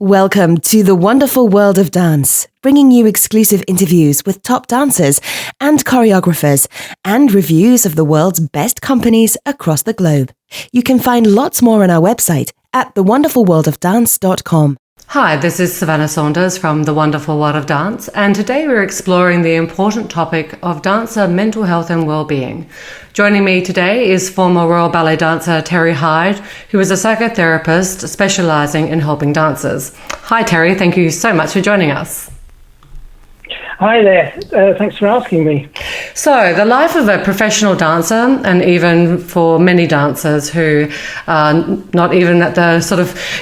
Welcome to the wonderful world of dance, bringing you exclusive interviews with top dancers and choreographers and reviews of the world's best companies across the globe. You can find lots more on our website at thewonderfulworldofdance.com. Hi, this is Savannah Saunders from The Wonderful World of Dance, and today we're exploring the important topic of dancer mental health and well-being. Joining me today is former Royal Ballet dancer Terry Hyde, who is a psychotherapist specialising in helping dancers. Hi Terry, thank you so much for joining us. Hi there, thanks for asking me. So, the life of a professional dancer, and even for many dancers who are not even at the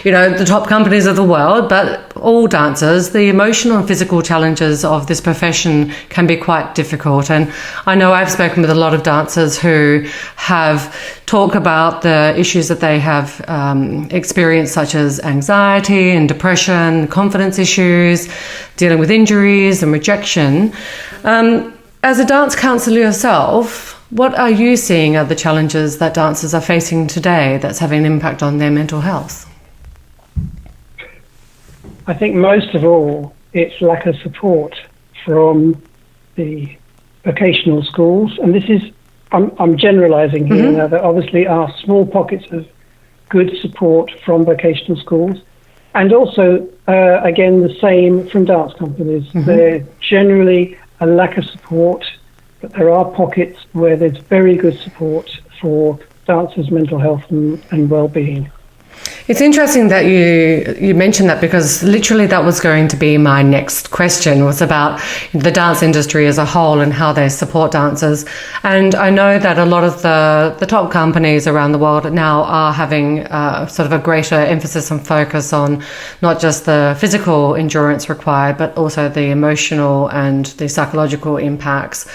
the top companies of the world, but all dancers, the emotional and physical challenges of this profession can be quite difficult. And I know I've spoken with a lot of dancers who have talked about the issues that they have experienced, such as anxiety and depression, confidence issues, dealing with injuries and rejection. As a dance counsellor yourself, what are you seeing are the challenges that dancers are facing today that's having an impact on their mental health? I think most of all, it's lack of support from the vocational schools. And this is, I'm generalising here now, there obviously are small pockets of good support from vocational schools. And also, again, the same from dance companies. There's generally a lack of support, but there are pockets where there's very good support for dancers' mental health and well-being. It's interesting that you mentioned that, because literally that was going to be my next question, was about the dance industry as a whole and how they support dancers. And I know that a lot of the top companies around the world now are having sort of a greater emphasis and focus on not just the physical endurance required, but also the emotional and the psychological impacts.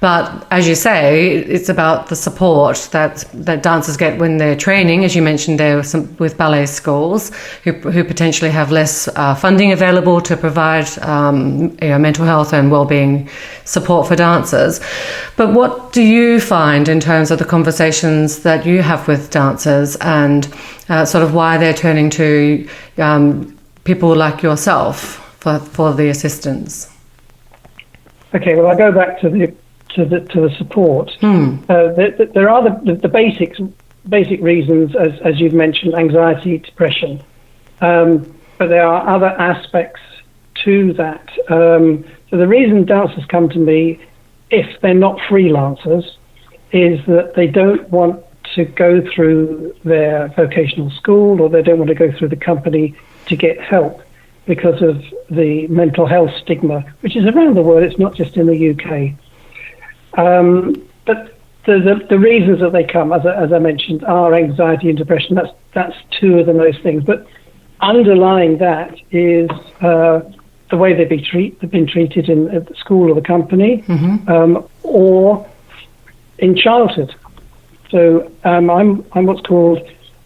But as you say, it's about the support that dancers get when they're training. As you mentioned, there with ballet schools who potentially have less funding available to provide mental health and well-being support for dancers. But what do you find in terms of the conversations that you have with dancers and sort of why they're turning to people like yourself for the assistance? Okay, well, I go back to the support. There are the basic reasons, as you've mentioned, anxiety, depression, but there are other aspects to that. So the reason dancers come to me, if they're not freelancers, is that they don't want to go through their vocational school, or they don't want to go through the company to get help because of the mental health stigma, which is around the world. It's not just in the UK. But the reasons that they come, as I mentioned, are anxiety and depression. That's two of the most things. But underlying that is the way they've been treated at the school or the company, or in childhood. So I'm what's called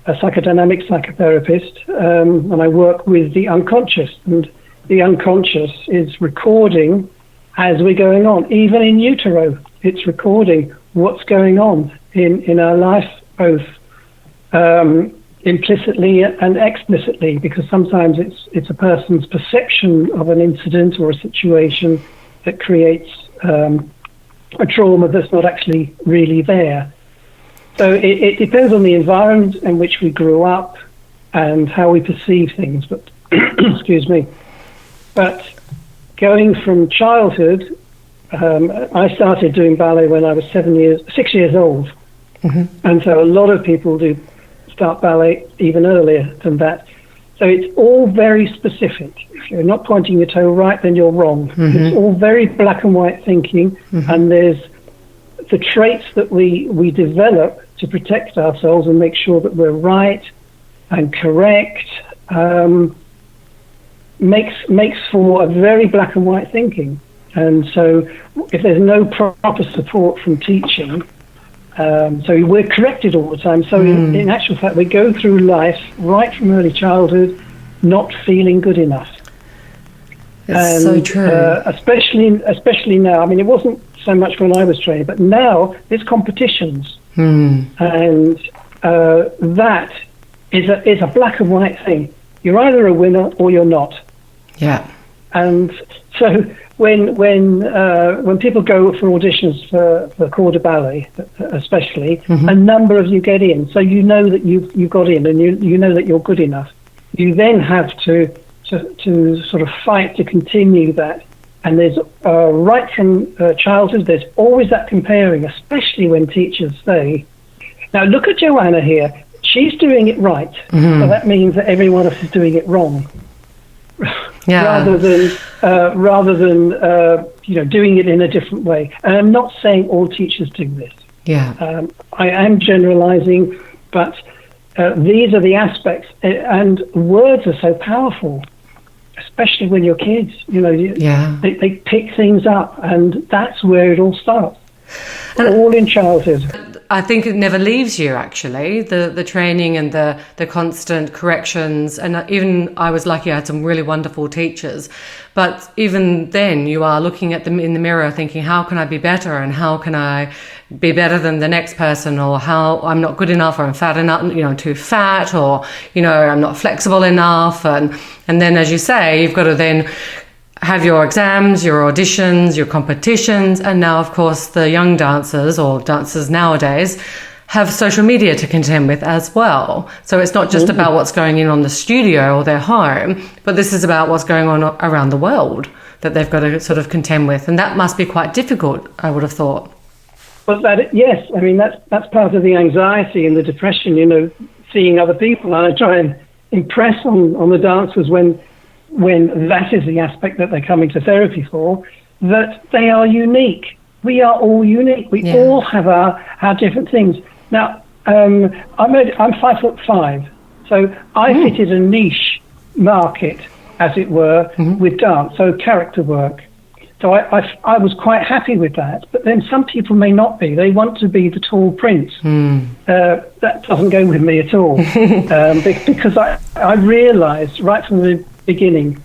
a psychodynamic psychotherapist, and I work with the unconscious. And the unconscious is recording as we're going on, even in utero. It's recording what's going on in our life, both implicitly and explicitly, because sometimes it's a person's perception of an incident or a situation that creates a trauma that's not actually really there. So it depends on the environment in which we grew up and how we perceive things. But excuse me. But going from childhood, I started doing ballet when I was 6 years old. And so a lot of people do start ballet even earlier than that. So it's all very specific. If you're not pointing your toe right, then you're wrong. It's all very black and white thinking, and there's the traits that we develop to protect ourselves and make sure that we're right and correct, makes for a very black and white thinking. And so if there's no proper support from teaching, so we're corrected all the time. So in actual fact, we go through life right from early childhood not feeling good enough. It's so true. Especially now. I mean, it wasn't so much when I was training, but now there's competitions. And that is a black and white thing. You're either a winner or you're not. Yeah. And so when people go for auditions for corps de ballet, especially, a number of you get in. So you know that you've got in, and you know that you're good enough. You then have to sort of fight to continue that. And there's right from childhood, there's always that comparing, especially when teachers say, now look at Joanna here. She's doing it right. So that means that everyone else is doing it wrong. Yeah. rather than doing it in a different way. And I'm not saying all teachers do this. Yeah. I am generalizing, but these are the aspects, and words are so powerful, especially when you're kids. They pick things up, and that's where it all starts. All in childhood. I think it never leaves you, actually, the training and the constant corrections. And even I was lucky, I had some really wonderful teachers. But even then, you are looking at them in the mirror thinking, how can I be better? And how can I be better than the next person? Or how I'm not good enough, or I'm fat enough, too fat, or, I'm not flexible enough. And then, as you say, you've got to then have your exams, your auditions, your competitions, and now, of course, the young dancers, or dancers nowadays, have social media to contend with as well. So it's not just about what's going on the studio or their home, but this is about what's going on around the world that they've got to sort of contend with, and that must be quite difficult, I would have thought. Well, yes, I mean that's part of the anxiety and the depression, seeing other people, and I try and impress on the dancers when that is the aspect that they're coming to therapy for, that they are unique. We are all unique. We all have our different things. Now, I'm 5'5", so I fitted a niche market, as it were, with dance, so character work. So I was quite happy with that. But then some people may not be. They want to be the tall prince. That doesn't go with me at all, because I realised right from the beginning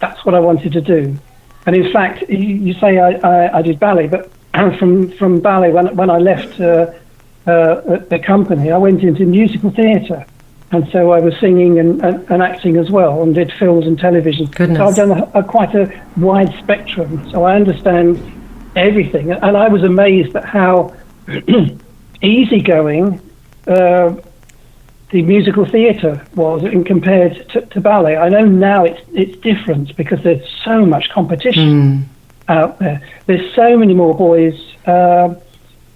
that's what I wanted to do. And in fact, you say I did ballet, but from ballet, when I left the company, I went into musical theatre, and so I was singing and acting as well, and did films and television. Goodness. So I've done quite a wide spectrum, so I understand everything. And I was amazed at how easygoing the musical theatre was in compared to ballet. I know now it's different because there's so much competition out there. There's so many more boys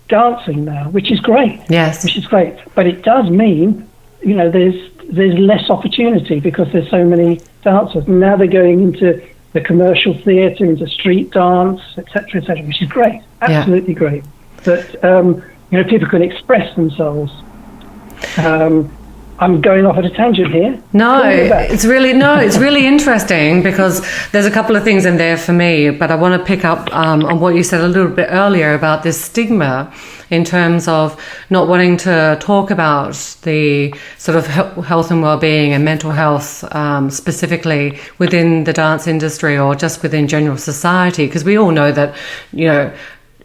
dancing now, which is great. Yes, which is great. But it does mean, there's less opportunity because there's so many dancers. And now they're going into the commercial theatre, into street dance, etc., which is great. Absolutely great. But people can express themselves. I'm going off at a tangent here. It's really interesting, because there's a couple of things in there for me, but I want to pick up on what you said a little bit earlier about this stigma in terms of not wanting to talk about the sort of health and well-being and mental health specifically within the dance industry or just within general society, because we all know that,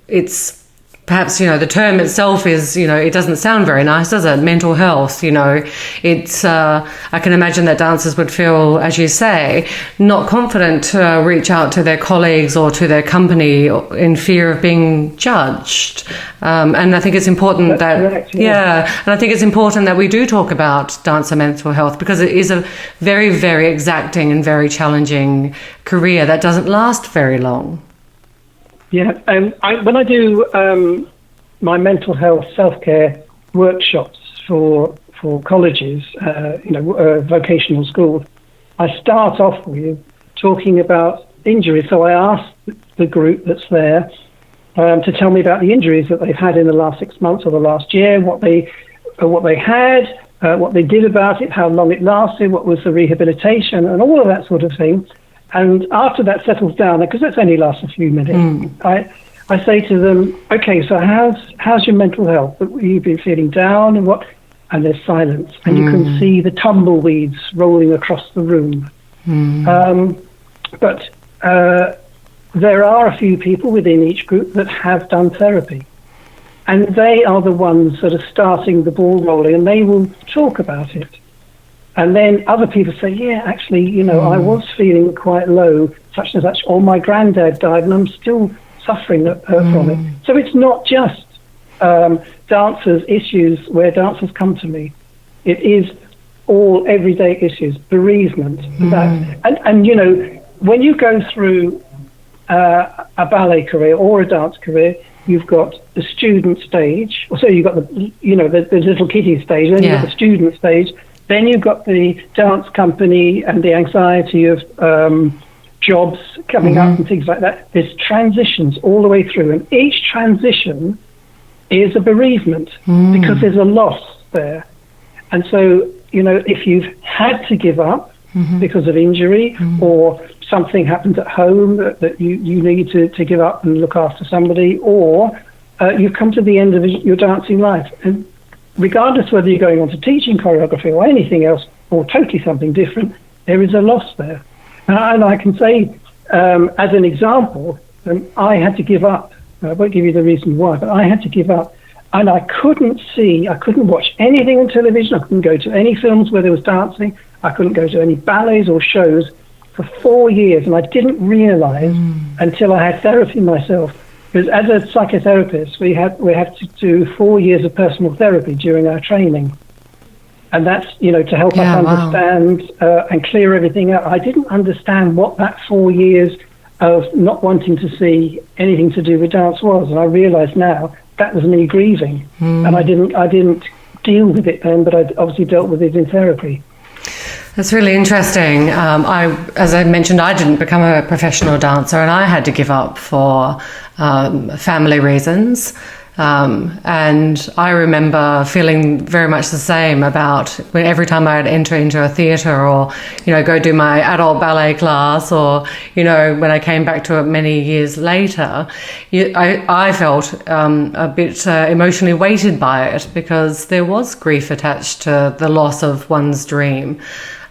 it's perhaps, the term itself is, it doesn't sound very nice, does it? Mental health, it's, I can imagine that dancers would feel, as you say, not confident to reach out to their colleagues or to their company in fear of being judged. And I think it's important That's correct, and I think it's important that we do talk about dancer mental health, because it is a very, very exacting and very challenging career that doesn't last very long. Yeah, when I do my mental health self-care workshops for colleges, vocational schools, I start off with talking about injuries. So I ask the group that's there to tell me about the injuries that they've had in the last 6 months or the last year, what they had, what they did about it, how long it lasted, what was the rehabilitation, and all of that sort of thing. And after that settles down, because that only lasts a few minutes, I say to them, okay, so how's your mental health? You've been feeling down and what? And there's silence. And you can see the tumbleweeds rolling across the room. But there are a few people within each group that have done therapy. And they are the ones that are starting the ball rolling, and they will talk about it. And then other people say, yeah, actually, you know, I was feeling quite low, such and such, or my granddad died and I'm still suffering from it. So it's not just dancers' issues where dancers come to me. It is all everyday issues, bereavement. And you know, when you go through a ballet career or a dance career, you've got the student stage, so you've got the little kiddie stage, then you've got the student stage, then you've got the dance company and the anxiety of jobs coming up and things like that. There's transitions all the way through, and each transition is a bereavement because there's a loss there. And so, you know, if you've had to give up because of injury or something happens at home that you need to give up and look after somebody, or you've come to the end of your dancing life. And regardless whether you're going on to teaching choreography or anything else, or totally something different, there is a loss there. And I can say, as an example, I had to give up. I won't give you the reason why, but I had to give up. And I couldn't watch anything on television. I couldn't go to any films where there was dancing. I couldn't go to any ballets or shows for 4 years. And I didn't realize until I had therapy myself. Because as a psychotherapist, we have to do 4 years of personal therapy during our training. And that's, you know, to help us understand and clear everything out. I didn't understand what that 4 years of not wanting to see anything to do with dance was. And I realise now that was me grieving. And I didn't deal with it then, but I obviously dealt with it in therapy. That's really interesting. As I mentioned, I didn't become a professional dancer, and I had to give up for family reasons. And I remember feeling very much the same about when every time I'd enter into a theatre or, you know, go do my adult ballet class, or, you know, when I came back to it many years later, I felt a bit emotionally weighted by it, because there was grief attached to the loss of one's dream.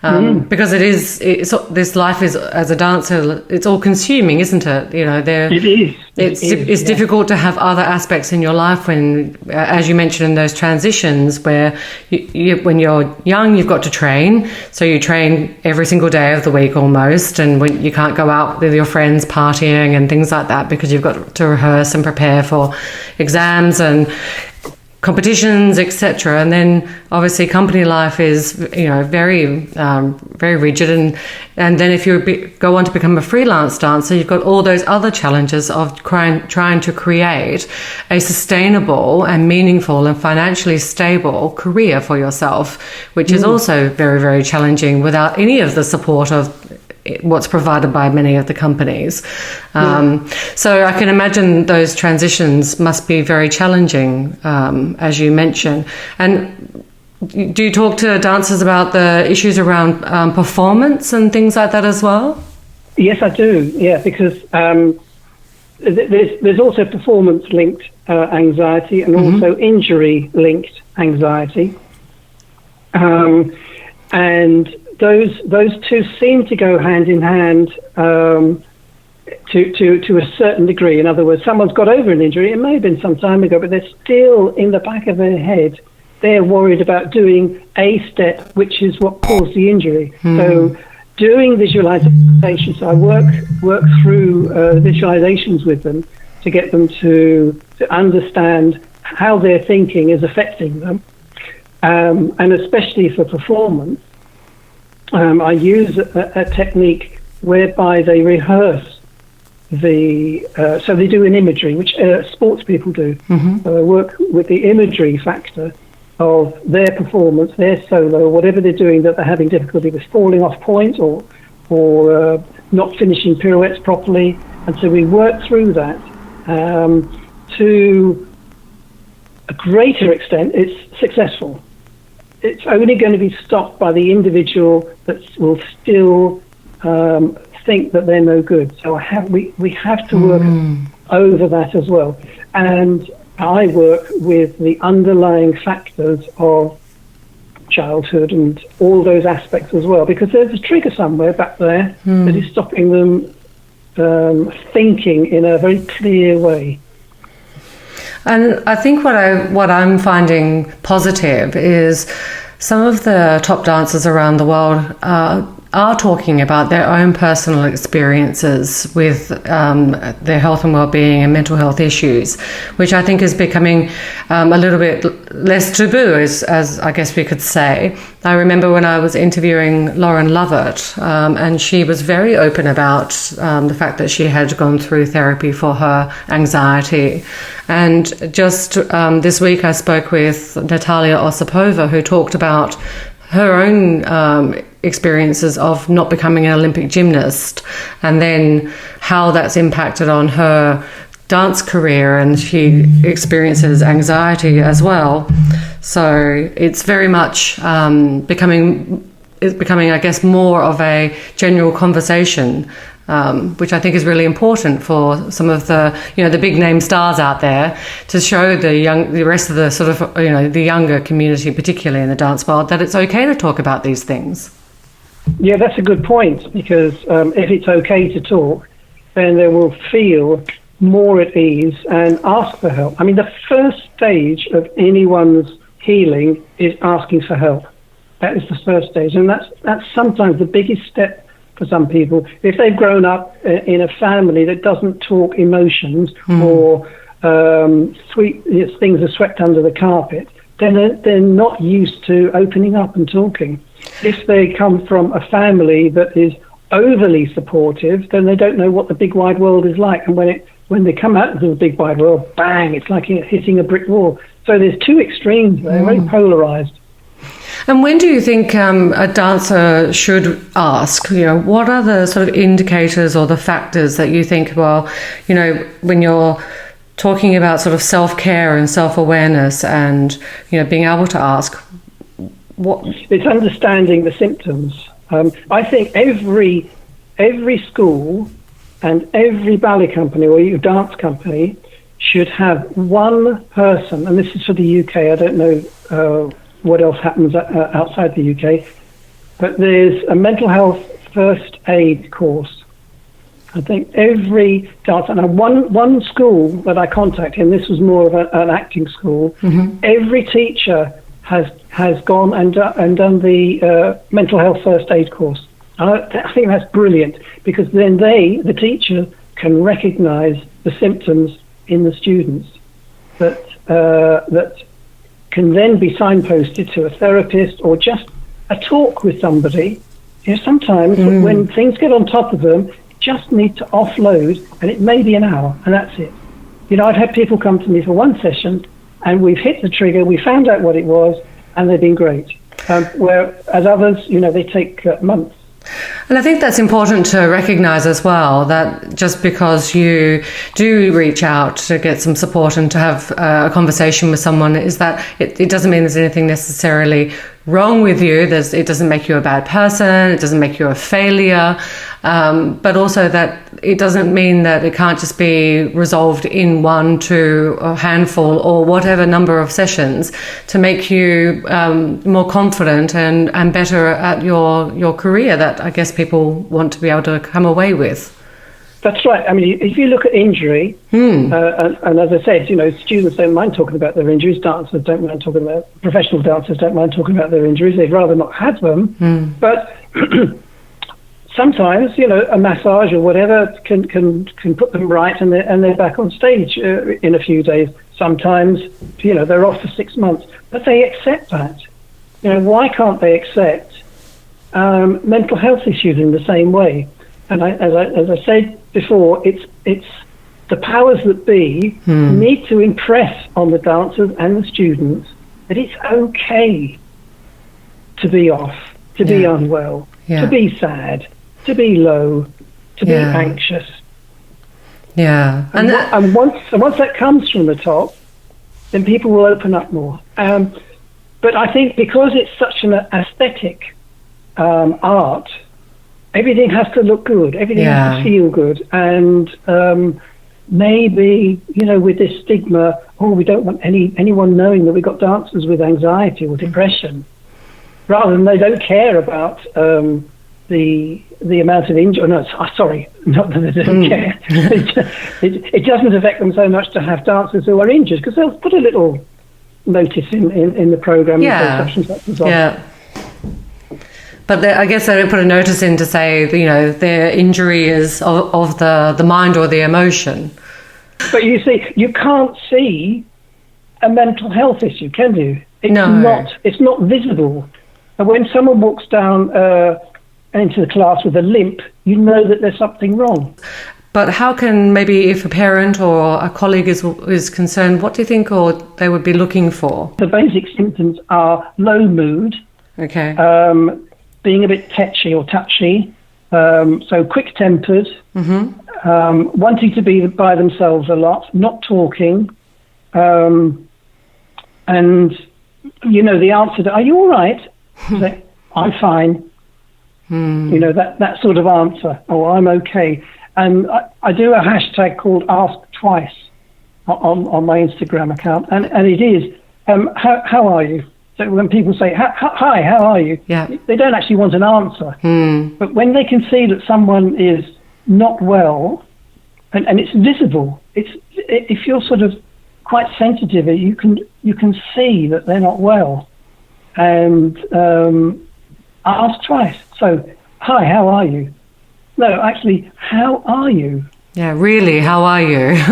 Because this life is, as a dancer, it's all consuming, isn't it? You know, it is. It's difficult to have other aspects in your life when, as you mentioned, in those transitions where when you're young, you've got to train. So you train every single day of the week almost, and when you can't go out with your friends partying and things like that because you've got to rehearse and prepare for exams and competitions, etc. And then obviously company life is, you know, very very rigid, and then if you go on to become a freelance dancer, you've got all those other challenges of trying to create a sustainable and meaningful and financially stable career for yourself, which is also very, very challenging without any of the support of what's provided by many of the companies. So I can imagine those transitions must be very challenging, as you mentioned. And do you talk to dancers about the issues around performance and things like that as well? Yes, I do. Yeah, because there's also performance-linked anxiety and also injury-linked anxiety. And those two seem to go hand in hand to a certain degree. In other words, someone's got over an injury. It may have been some time ago, but they're still in the back of their head. They're worried about doing a step, which is what caused the injury. So doing visualization, so I work through visualizations with them to get them to understand how their thinking is affecting them. And especially for performance, I use a technique whereby they rehearse so they do an imagery, which sports people do. So I work with the imagery factor of their performance, their solo, whatever they're doing that they're having difficulty with, falling off point or not finishing pirouettes properly. And so we work through that. To a greater extent, it's successful. It's only going to be stopped by the individual that will still think that they're no good. So we have to work over that as well. And I work with the underlying factors of childhood and all those aspects as well, because there's a trigger somewhere back there that is stopping them thinking in a very clear way. And I think what I'm finding positive is some of the top dancers around the world are talking about their own personal experiences with their health and well-being and mental health issues, which I think is becoming a little bit less taboo, as I guess we could say. I remember when I was interviewing Lauren Lovett, and she was very open about the fact that she had gone through therapy for her anxiety. And just this week I spoke with Natalia Osipova, who talked about her own experiences of not becoming an Olympic gymnast, and then how that's impacted on her dance career, and she experiences anxiety as well. So it's very much becoming, I guess, more of a general conversation, which I think is really important for some of the, the big name stars out there, to show the rest of the sort of, the younger community, particularly in the dance world, that it's okay to talk about these things. Yeah, that's a good point, because if it's okay to talk, then they will feel more at ease and ask for help. I mean, the first stage of anyone's healing is asking for help. That is the first stage, and that's sometimes the biggest step for some people. If they've grown up in a family that doesn't talk emotions, or things are swept under the carpet, then they're not used to opening up and talking. If they come from a family that is overly supportive, then they don't know what the big wide world is like. And when they come out into the big wide world, bang, it's like hitting a brick wall. So there's two extremes there, very polarized. And when do you think a dancer should ask? What are the sort of indicators or the factors that you think, when you're talking about sort of self-care and self-awareness and, being able to ask? It's understanding the symptoms. I think every school and every ballet company or dance company should have one person, and this is for the UK, I don't know what else happens outside the UK, but there's a mental health first aid course. I think every dancer, and one school that I contacted, and this was more of an acting school, every teacher has gone and done the mental health first aid course. I think that's brilliant, because then the teacher, can recognise the symptoms in the students that can then be signposted to a therapist or just a talk with somebody. Sometimes when things get on top of them, you just need to offload, and it may be an hour, and that's it. I've had people come to me for one session, and we've hit the trigger, we found out what it was, and they've been great. Whereas others, they take months. And I think that's important to recognise as well, that just because you do reach out to get some support and to have a conversation with someone, is that it doesn't mean there's anything necessarily wrong with you. It doesn't make you a bad person. It doesn't make you a failure. But also that it doesn't mean that it can't just be resolved in 1 to a handful or whatever number of sessions to make you more confident and better at your career that I guess people want to be able to come away with. That's right. I mean, if you look at injury, and as I said, students don't mind talking about their injuries, dancers don't mind talking about, professional dancers don't mind talking about their injuries, they'd rather not have them, but sometimes, a massage or whatever can put them right, and they're back on stage in a few days. Sometimes, they're off for 6 months, but they accept that. Why can't they accept mental health issues in the same way? And as I said before, it's the powers that be need to impress on the dancers and the students that it's okay to be off, to be unwell, to be sad, to be low, to be anxious. Yeah, and once that comes from the top, then people will open up more. But I think because it's such an aesthetic art, everything has to look good, everything has to feel good, and maybe with this stigma, we don't want anyone knowing that we've got dancers with anxiety or depression, rather than they don't care about the amount of injury. No, sorry, not that they don't care. It doesn't affect them so much to have dancers who are injured, because they'll put a little notice in the program. Yeah. Such on. Yeah. But I guess they don't put a notice in to say, their injury is of the mind or the emotion. But you see, you can't see a mental health issue, can you? It's not visible. And when someone walks down into the class with a limp, you know that there's something wrong. But how can, maybe if a parent or a colleague is concerned, what do you think or they would be looking for? The basic symptoms are low mood, okay, being a bit tetchy or touchy, so quick-tempered, wanting to be by themselves a lot, not talking, and, the answer to, are you all right? Say, I'm fine. That sort of answer, or I'm okay. And I do a hashtag called Ask Twice on my Instagram account, and it is, how are you? So when people say, hi, how are you? Yeah. They don't actually want an answer. But when they can see that someone is not well, and it's visible, if you're sort of quite sensitive, you can see that they're not well. And ask twice. So, hi, how are you? No, actually, how are you? Yeah, really, how are you?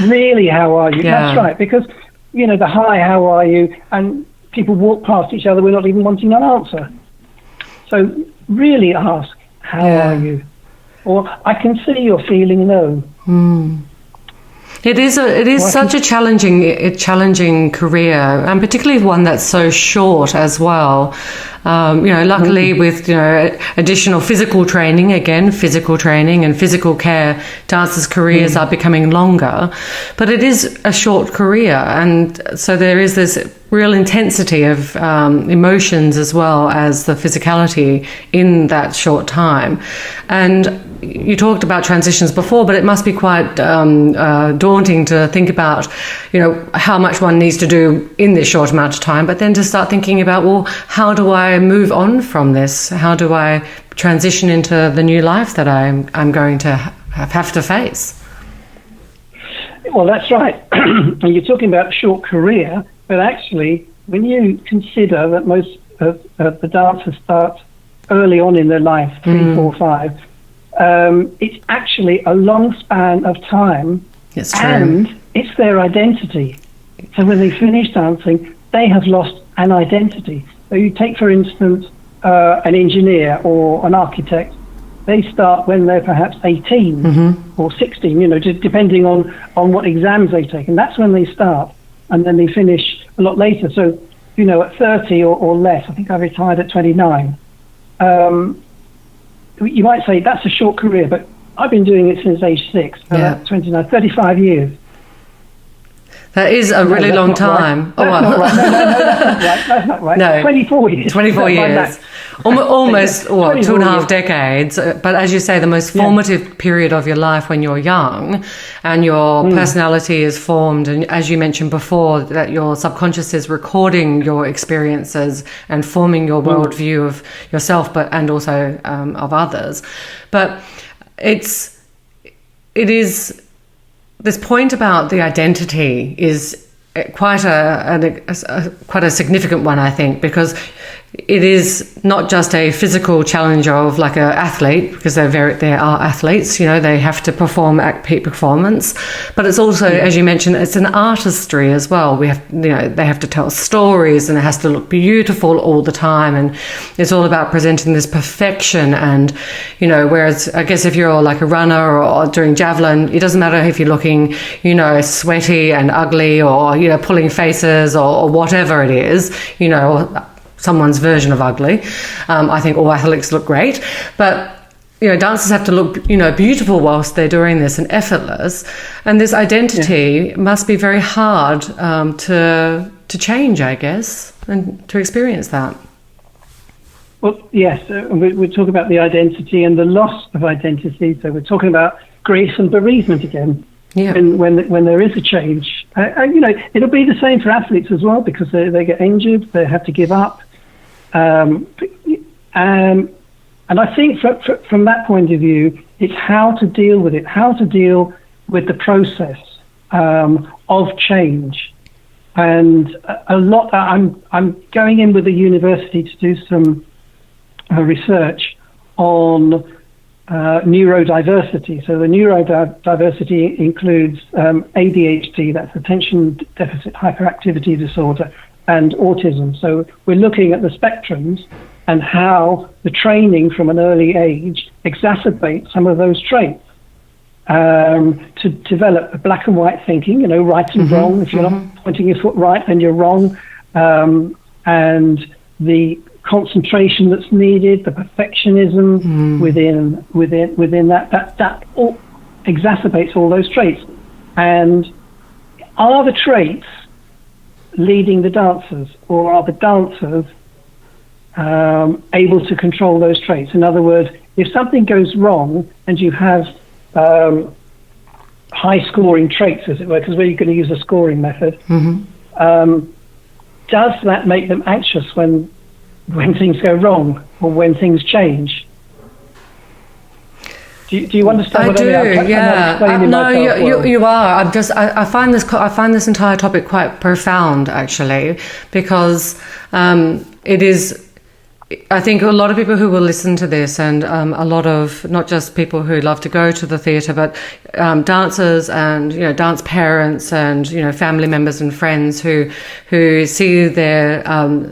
Really, how are you? Yeah. That's right, because, the hi, how are you, and people walk past each other, we're not even wanting an answer. So, really ask, how are you? Or, I can see you're feeling low. It is such a challenging career, and particularly one that's so short as well. Luckily with additional physical training and physical care, dancers' careers are becoming longer, but it is a short career, and so there is this real intensity of emotions as well as the physicality in that short time. And you talked about transitions before, but it must be quite daunting to think about, how much one needs to do in this short amount of time, but then to start thinking about, well, how do I move on from this? How do I transition into the new life that I'm going to have to face? Well, that's right. You're talking about a short career, but actually, when you consider that most of the dancers start early on in their life, 3, 4, 5, it's actually a long span of time, it's true. And it's their identity. So when they finish dancing, they have lost an identity. So you take, for instance, an engineer or an architect. They start when they're perhaps 18 or 16, just depending on what exams they take. And that's when they start. And then they finish a lot later. So, at 30 or less, I think I retired at 29. You might say that's a short career, but I've been doing it since age 6, 29, 35 years. That is a really long time. Right. That's not right. No. 24 years. 24 years. Almost 2.5 decades. But as you say, the most formative period of your life when you're young and your personality is formed. And as you mentioned before, that your subconscious is recording your experiences and forming your worldview of yourself, and also of others. But it is... This point about the identity is quite a significant one, I think, because it is not just a physical challenge of like an athlete, because they are athletes, they have to perform at peak performance, but it's also, as you mentioned, it's an artistry as well. We have, they have to tell stories, and it has to look beautiful all the time, and it's all about presenting this perfection. And whereas I guess if you're like a runner or doing javelin, it doesn't matter if you're looking, sweaty and ugly, or pulling faces or whatever it is, someone's version of ugly. I think all athletes look great, but dancers have to look beautiful whilst they're doing this, and effortless. And this identity must be very hard to change, I guess, and to experience that. Well, yes, we're talking about the identity and the loss of identity. So we're talking about grief and bereavement again. Yeah. When there is a change, it'll be the same for athletes as well, because they get injured, they have to give up. And I think from that point of view, it's how to deal with it, how to deal with the process of change. And a lot. I'm going in with a university to do some research on neurodiversity. So the neurodiversity includes ADHD, that's attention deficit hyperactivity disorder, and autism. So we're looking at the spectrums and how the training from an early age exacerbates some of those traits. To develop a black and white thinking, right and wrong. If you're not pointing your foot right, then you're wrong. And the concentration that's needed, the perfectionism within that all exacerbates all those traits. And are the traits leading the dancers, or are the dancers able to control those traits? In other words, if something goes wrong and you have high-scoring traits, as it were, because we're going to use a scoring method, does that make them anxious when things go wrong or when things change? Do you understand what I mean? I do, yeah. No, you are. I find this entire topic quite profound, actually, because it is. I think a lot of people who will listen to this, and a lot of not just people who love to go to the theatre, but dancers and dance parents and family members and friends who see their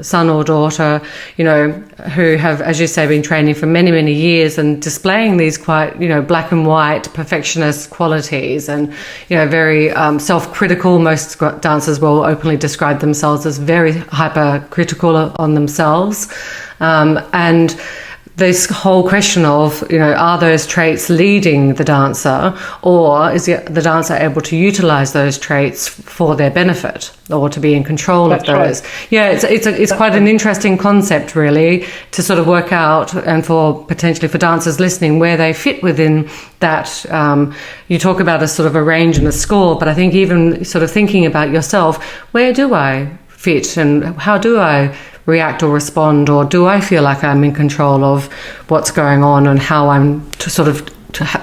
son or daughter, who have, as you say, been training for many, many years and displaying these quite black and white perfectionist qualities, and very self-critical. Most dancers will openly describe themselves as very hypercritical on themselves. And this whole question of, are those traits leading the dancer, or is the dancer able to utilize those traits for their benefit or to be in control of those? Right. Yeah, it's quite an interesting concept, really, to sort of work out, and potentially for dancers listening, where they fit within that. You talk about a sort of a range and a score, but I think even sort of thinking about yourself, where do I fit and how do I react or respond, or do I feel like I'm in control of what's going on and how I'm to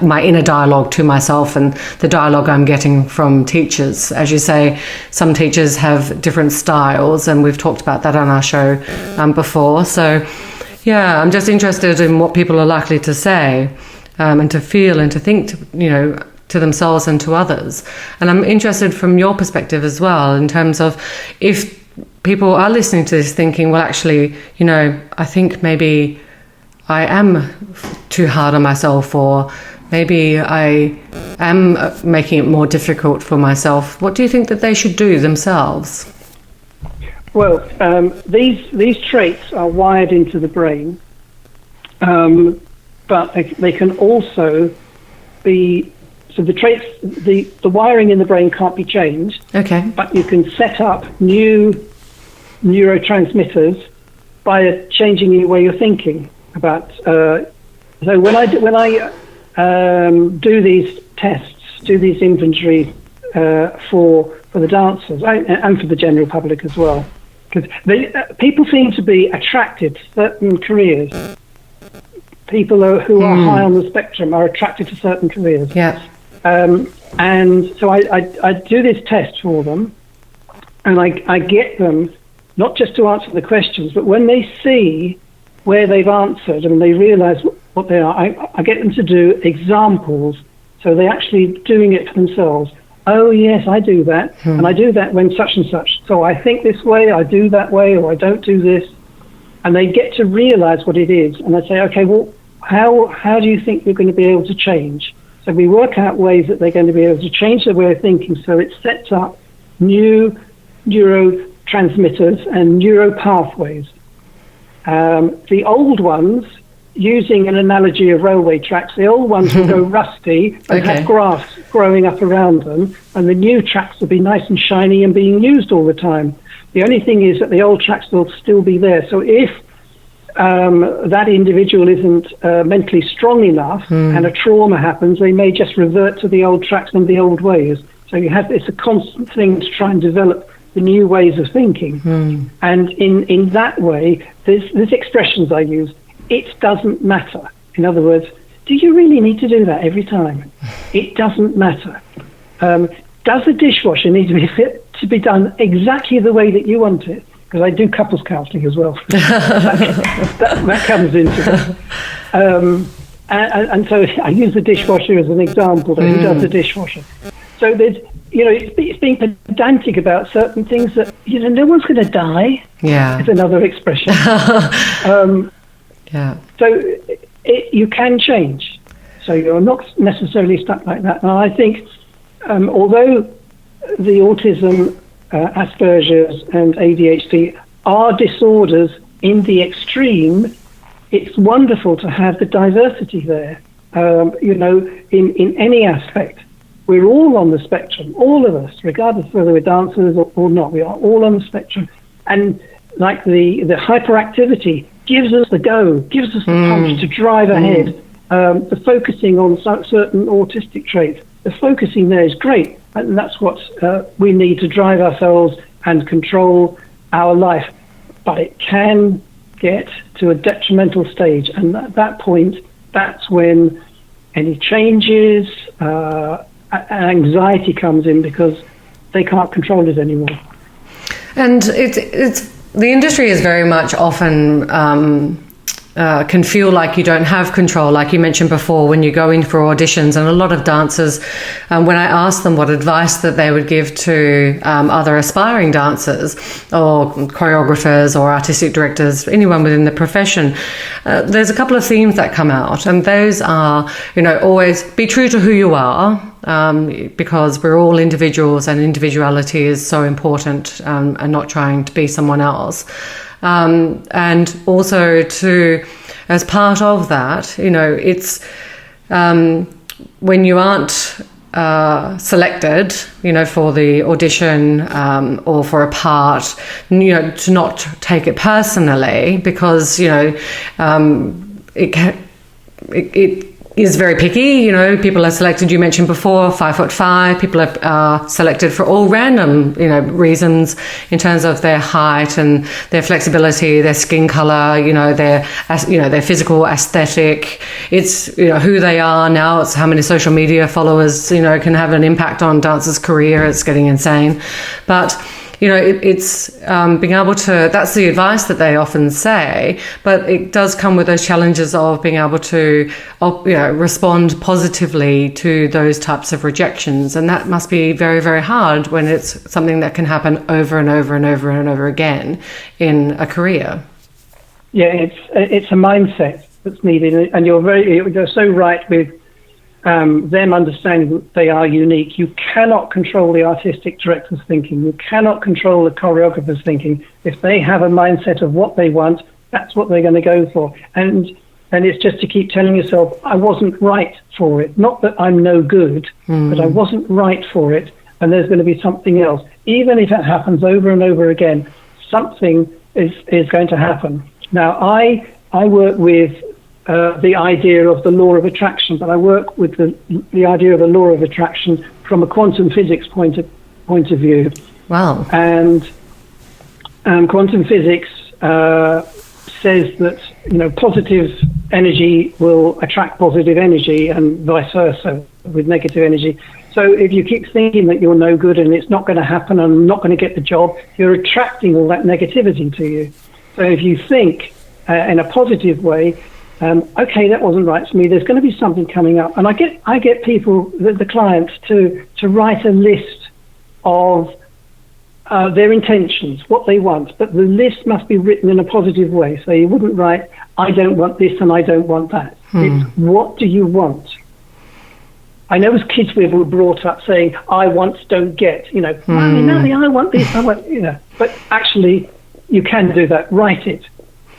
my inner dialogue to myself and the dialogue I'm getting from teachers? As you say, some teachers have different styles, and we've talked about that on our show before. So yeah, I'm just interested in what people are likely to say and to feel and to think, to themselves and to others. And I'm interested from your perspective as well, in terms of if people are listening to this thinking, well, actually, I think maybe I am too hard on myself, or maybe I am making it more difficult for myself. What do you think that they should do themselves? Well, these traits are wired into the brain, but they can also be. So the traits, the wiring in the brain can't be changed. Okay. But you can set up new neurotransmitters by changing the way you're thinking about. So when I do these tests, do these inventories for the dancers and for the general public as well, because people seem to be attracted to certain careers. People who are high on the spectrum are attracted to certain careers. Yeah. And so I do this test for them, and I get them not just to answer the questions, but when they see where they've answered and they realize what they are, I get them to do examples, so they're actually doing it for themselves. Oh yes, I do that, and I do that when such and such. So I think this way, I do that way, or I don't do this, and they get to realize what it is. And I say, okay, well, how do you think you're going to be able to change? So we work out ways that they're going to be able to change their way of thinking, so it sets up new neurotransmitters and neuro pathways. The old ones, using an analogy of railway tracks, the old ones will go rusty and have grass growing up around them, and the new tracks will be nice and shiny and being used all the time. The only thing is that the old tracks will still be there. So if that individual isn't mentally strong enough and a trauma happens, they may just revert to the old tracks and the old ways. So it's a constant thing to try and develop the new ways of thinking. And in that way, there's expressions I use. It doesn't matter. In other words, do you really need to do that every time? It doesn't matter. Does the dishwasher need to be to be done exactly the way that you want it, because I do couples counselling as well. that comes into it. And so I use the dishwasher as an example. Who does the dishwasher? So there's, it's being pedantic about certain things that, no one's going to die. Yeah. Is another expression. Yeah. So you can change. So you're not necessarily stuck like that. And I think, although the autism, Asperger's and ADHD are disorders in the extreme, it's wonderful to have the diversity there. In any aspect. We're all on the spectrum, all of us, regardless of whether we're dancers or not. We are all on the spectrum. And like the hyperactivity gives us the go, gives us the punch to drive ahead. The focusing on certain autistic traits, the focusing there is great. And that's what we need to drive ourselves and control our life. But it can get to a detrimental stage. And at that point, that's when any changes, anxiety comes in, because they can't control it anymore. And it's the industry is very much often can feel like you don't have control, like you mentioned before, when you go in for auditions. And a lot of dancers, when I ask them what advice that they would give to other aspiring dancers or choreographers or artistic directors, anyone within the profession, there's a couple of themes that come out, and those are, always be true to who you are, because we're all individuals and individuality is so important, and not trying to be someone else. And also as part of that, it's when you aren't selected, for the audition or for a part, to not take it personally, because it is very picky. People are selected, you mentioned before, 5'5". People are selected for all random, reasons in terms of their height and their flexibility, their skin color, their physical aesthetic. It's, who they are now. It's how many social media followers, can have an impact on dancers' career. It's getting insane. But it's being able to, that's the advice that they often say, but it does come with those challenges of being able to, respond positively to those types of rejections. And that must be very, very hard when it's something that can happen over and over and over and over again in a career. Yeah, it's a mindset that's needed. And you're so right with them understanding that they are unique. You cannot control the artistic director's thinking. You cannot control the choreographer's thinking. If they have a mindset of what they want, that's what they're going to go for. And it's just to keep telling yourself, I wasn't right for it. Not that I'm no good, but I wasn't right for it. And there's going to be something else. Even if it happens over and over again, something is going to happen. Now, I work with the idea of the law of attraction, but I work with the idea of the law of attraction from a quantum physics point of view. Wow. And quantum physics says that positive energy will attract positive energy, and vice versa with negative energy. So if you keep thinking that you're no good and it's not going to happen and I'm not going to get the job, you're attracting all that negativity to you. So if you think in a positive way, okay, that wasn't right for me, there's going to be something coming up. And I get people, the clients, to write a list of their intentions, what they want, but the list must be written in a positive way. So you wouldn't write, I don't want this and I don't want that. It's, what do you want? I know as kids we were brought up saying, I want, don't get, Mommy, I want this, I want, but actually you can do that. Write it.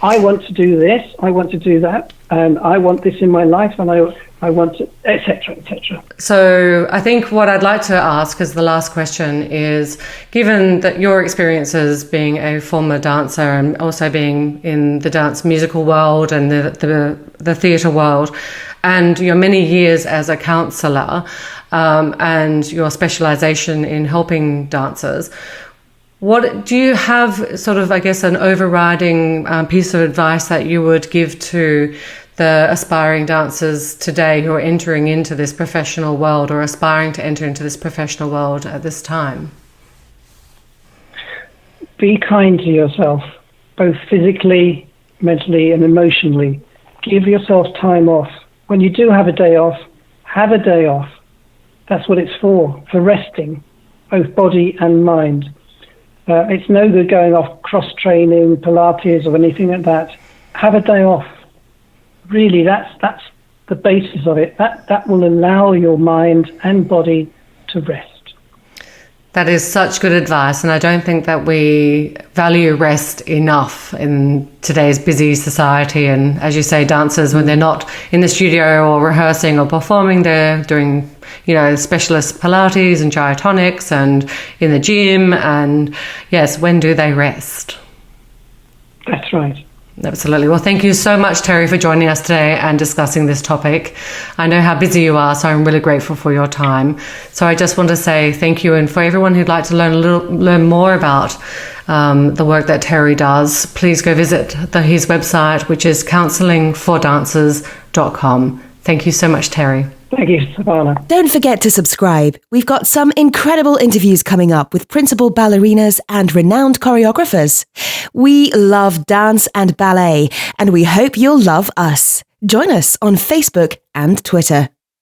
I want to do this, I want to do that, and I want this in my life, and I want to, etc., etc. So I think what I'd like to ask as the last question is, given that your experiences being a former dancer and also being in the dance musical world and the theatre world, and your many years as a counsellor, and your specialisation in helping dancers, what do you have sort of, I guess, an overriding piece of advice that you would give to the aspiring dancers today who are entering into this professional world or aspiring to enter into this professional world at this time? be kind to yourself, both physically, mentally, and emotionally. Give yourself time off. When you do have a day off, have a day off. That's what it's for resting, both body and mind. It's no good going off cross-training, Pilates, or anything like that. Have a day off. Really, that's the basis of it. That will allow your mind and body to rest. That is such good advice, and I don't think that we value rest enough in today's busy society. And as you say, dancers, when they're not in the studio or rehearsing or performing, they're doing, specialist Pilates and gyrotonics and in the gym. And yes, when do they rest? That's right. Absolutely. Well, thank you so much, Terry, for joining us today and discussing this topic. I know how busy you are, so I'm really grateful for your time. So I just want to say thank you. And for everyone who'd like to learn more about the work that Terry does, please go visit his website, which is counsellingfordancers.com. Thank you so much, Terry. Thank you, Savannah. Don't forget to subscribe. We've got some incredible interviews coming up with principal ballerinas and renowned choreographers. We love dance and ballet, and we hope you'll love us. Join us on Facebook and Twitter.